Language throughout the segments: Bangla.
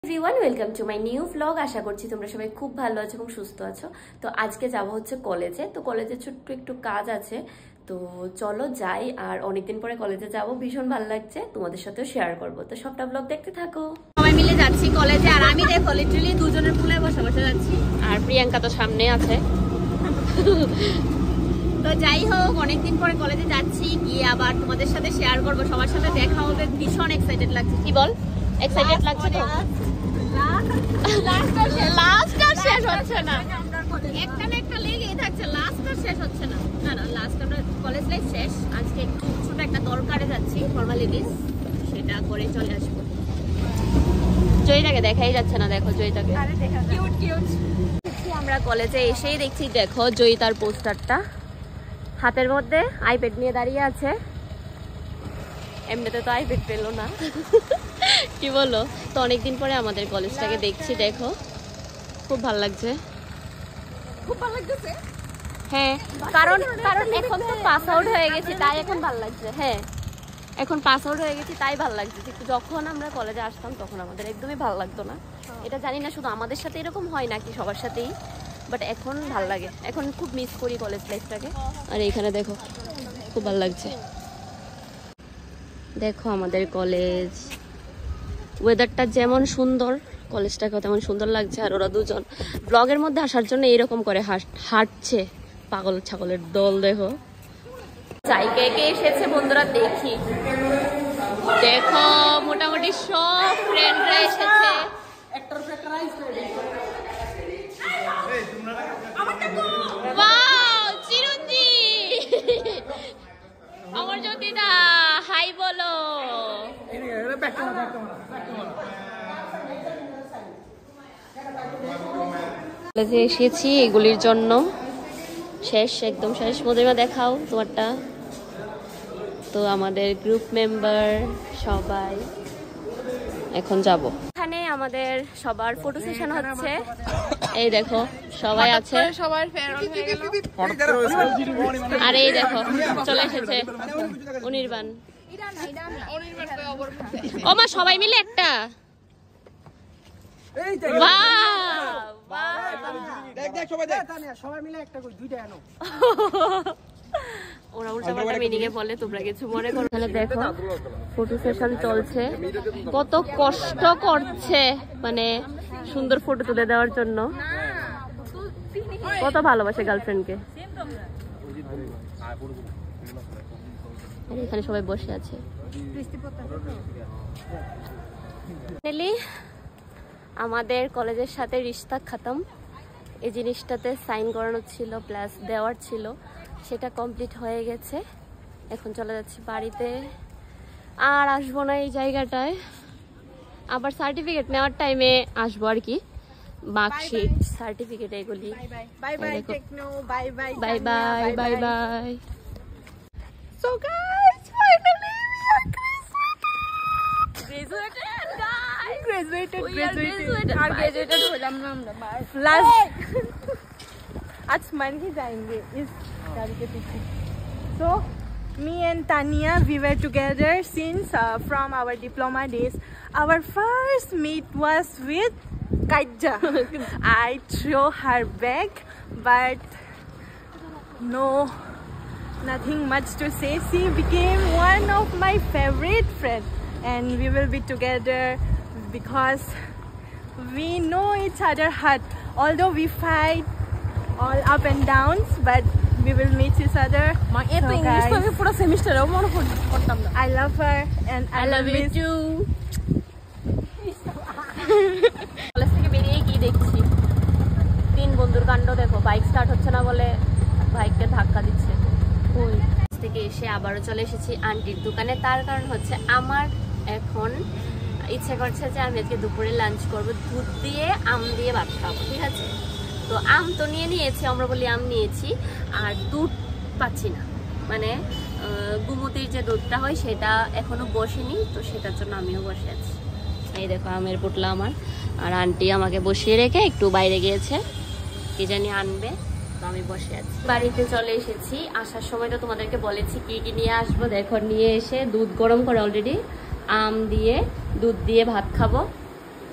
Everyone welcome to my new blog. আশা করছি তোমরা সবাই খুব ভালো আছো এবং সুস্থ আছো। তো আজকে যাব হচ্ছে কলেজে। তো কলেজে ছোট্ট একটু কাজ আছে, তো চলো যাই। আর অনেকদিন পরে কলেজে যাব, ভীষণ ভালো লাগছে, তোমাদের সাথেও শেয়ার করব। তো সবটা ব্লগ দেখতে থাকো। সবাই মিলে যাচ্ছি কলেজে, আর আমি দেখো লিটারালি দুজনের কোলে বসে বসে যাচ্ছি, আর প্রিয়াঙ্কা তো সামনে আছে। তো যাই হোক, অনেকদিন পরে কলেজে যাচ্ছি, গিয়ে আবার তোমাদের সাথে শেয়ার করব, সবার সাথে দেখা হবে। ভীষণ এক্সাইটেড লাগছে। কি বল, এক্সাইটেড লাগছে তো? লাস্টটা শেষ হচ্ছে না, একটা না একটা লেগেই থাকছে, লাস্টটা শেষ হচ্ছে না। না না, লাস্ট আমরা কলেজ লাইফ শেষ। আজকে একটু ছোট একটা দরকারে যাচ্ছি, ফর্মালিটিস, সেটা করে চলে আসবো। জয়টাকে দেখাই যাচ্ছে না, দেখো জয়টাকে। Cute cute. আমরা কলেজে এসেই দেখছি, দেখো জয়ী তার পোস্টারটা হাতের মধ্যে আইপ্যাড নিয়ে দাঁড়িয়ে আছে। এমনিতে তো আইপ্যাড পেলো না, কি বলো? তো অনেকদিন পরে আমাদের কলেজটাকে দেখছি, দেখো খুব ভালো লাগছে। খুব ভালো লাগতেছে। হ্যাঁ, কারণ এখন তো পাস আউট হয়ে গেছি, তাই এখন ভালো লাগছে। হ্যাঁ, এখন পাস আউট হয়ে গেছি তাই ভালো লাগছে। কিন্তু যখন আমরা কলেজে আসতাম তখন আমাদের একদমই ভালো লাগতো না। এটা জানি না শুধু আমাদের সাথে এরকম হয় নাকি সবার সাথেই, বাট এখন ভালো লাগে। এখন খুব মিস করি কলেজ লাইফটাকে। আর এইখানে দেখো খুব ভালো লাগছে। দেখো আমাদের কলেজ, ওয়েদারটা যেমন সুন্দর, কলেজটাকেও তেমন সুন্দর লাগছে। আর ওরা দুজন ব্লগের মধ্যে আসার জন্য এরকম করে হাঁটছে, পাগল ছাগলের দল। দেখো চাই কে কে এসেছে বন্ধুরা, দেখি। দেখো মোটামুটি সব ফ্রেন্ডরা এসেছে। চিরঞ্জি, আমার জ্যোতিদা, হাই বলো। কলেজে এসেছি এগুলির জন্য। শেষ, একদম শেষ। মধুরিমা দেখাও তোমারটা। তো আমাদের গ্রুপ মেম্বার সবাই এখন যাব। এখানে আমাদের সবার ফটো সেশন হচ্ছে। এই দেখো সবাই আছে, সবার ফেয়ারওয়েল হয়ে গেল। আর এই দেখো চলে এসেছে অনির্বাণ। ও মা, সবাই মিলে একটা। ওরা উল্টাপাল্টা মিনিং এ বলে, তোমরা কিছু মনে করো। তাহলে দেখো ফটো সেশন চলছে, কত কষ্ট করছে মানে সুন্দর ফটো তুলে দেওয়ার জন্য। কত ভালোবাসে গার্লফ্রেন্ডকে। এখানে সবাই বসে আছে। আমাদের কলেজের সাথে রিশতা খতম, এই জিনিসটাতে সাইন করানো ছিল প্লাস দেওয়ার ছিল, সেটা কমপ্লিট হয়ে গেছে। এখন চলে যাচ্ছি বাড়িতে, আর আসবো না এই জায়গাটায়। আবার সার্টিফিকেট নেওয়ার টাইমে আসবো আর কি, মার্কশিট, সার্টিফিকেট, এগুলি। Bye bye Techno, bye bye bye bye bye bye. So guys, finally we are graduated guys. Graduated और ग्रेजुएटेड हो जाना আমরা प्लस आज मन ही जाएंगे इस गाड़ी के पीछे। So me and Tania, we were together since from our diploma days. Our first meet was with Kaija. I threw her back, but no, nothing much to say. She became one of my favorite friends, and we will be together because we know each other heart. Although we fight all up and downs, but we will meet each other. So guys, I love her and I love you too. College থেকে বেরিয়ে কি দেখছি, তিন বন্ধুর কাণ্ড। দেখো বাইক স্টার্ট হচ্ছে না বলে বাইককে ধাক্কা দিচ্ছে। ওই থেকে এসে আবারও চলে এসেছি আন্টির দোকানে। তার কারণ হচ্ছে আমার এখন ইচ্ছে করছে যে আমি আজকে দুপুরে লাঞ্চ করবো, দুধ দিয়ে আম দিয়ে ভাত খাবো, ঠিক আছে? তো আম তো নিয়েছি, আমরা বলি আম নিয়েছি, আর দুধ পাচ্ছি না, মানে গুমতির যে দুধটা হয় সেটা এখনো বসেনি, তো সেটার জন্য আমিও বসে আছি। এই দেখো আমের পুটলা আমার, আর আন্টি আমাকে বসিয়ে রেখে একটু বাইরে গিয়েছে, কি জানি আনবে, তো আমি বসে আছি। বাড়িতে চলে এসেছি। আসার সময় তো তোমাদেরকে বলেছি কি কি নিয়ে আসবো। দেখো নিয়ে এসে দুধ গরম করে অলরেডি আম দিয়ে দুধ দিয়ে ভাত খাবো।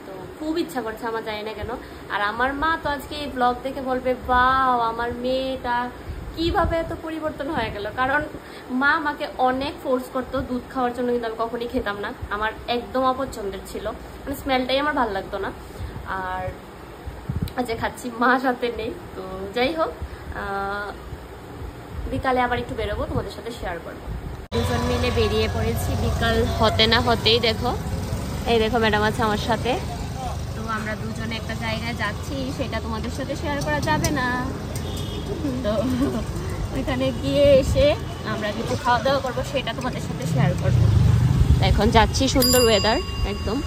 তো খুব খুব ইচ্ছা করছে, আমার জানি না কেন। আর আমার মা তো আজকে এই ব্লগ দেখে বলবে বাও আমার মেয়েটা কিভাবে এত পরিবর্তন হয়ে গেল। কারণ মা আমাকে অনেক ফোর্স করতো দুধ খাওয়ার জন্য, কিন্তু আমি কখনই খেতাম না, আমার একদম অপছন্দের ছিল, মানে স্মেলটাই আমার ভালো লাগতো না। আর আজ খাচ্ছি, মা সাথে নেই। তো যাই হোক, বিকালে আবার একটু বেরোবো, তোমাদের সাথে শেয়ার করবো। দুজন মিলে বেরিয়ে পড়েছি, বিকাল হতে না হতেই দেখো, এই দেখো ম্যাডাম আছে আমার সাথে। তো আমরা দুজনে একটা জায়গায় যাচ্ছি, সেটা তোমাদের সাথে শেয়ার করা যাবে না। তো ওইখানে গিয়ে এসে আমরা কিছু খাওয়া দাওয়া করবো, সেটা তোমাদের সাথে শেয়ার করবো। এখন যাচ্ছি, সুন্দর ওয়েদার একদম।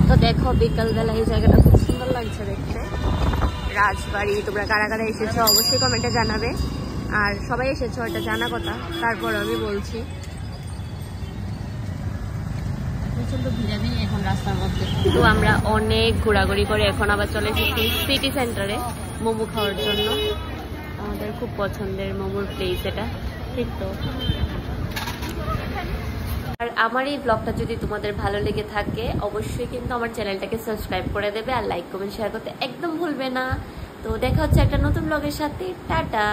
তো দেখো বিকালবেলা এই জায়গাটা খুব সুন্দর লাগছে দেখতে, রাজবাড়ি। তোমরা কারা কারা এসেছো অবশ্যই কমেন্টে জানাবে, আর সবাই এসেছো এটা জানা কথা, তারপর আমি বলছি। প্রচন্ড ভিড়াভিড়ি এখন রাস্তার মধ্যে। তো আমরা অনেক ঘোরাঘুরি করে এখন আবার চলে এসেছি সিটি সেন্টারে মোমো খাওয়ার জন্য। আমাদের খুব পছন্দের মোমোর প্লেস এটা, ঠিক তো। আর আমার এই ব্লগটা যদি তোমাদের ভালো লেগে থাকে অবশ্যই কিন্তু আমার চ্যানেলটাকে সাবস্ক্রাইব করে দেবে, আর লাইক কমেন্ট শেয়ার করতে একদম ভুলবে না। তো দেখা হচ্ছে একটা নতুন ব্লগের সাথে, টাটা।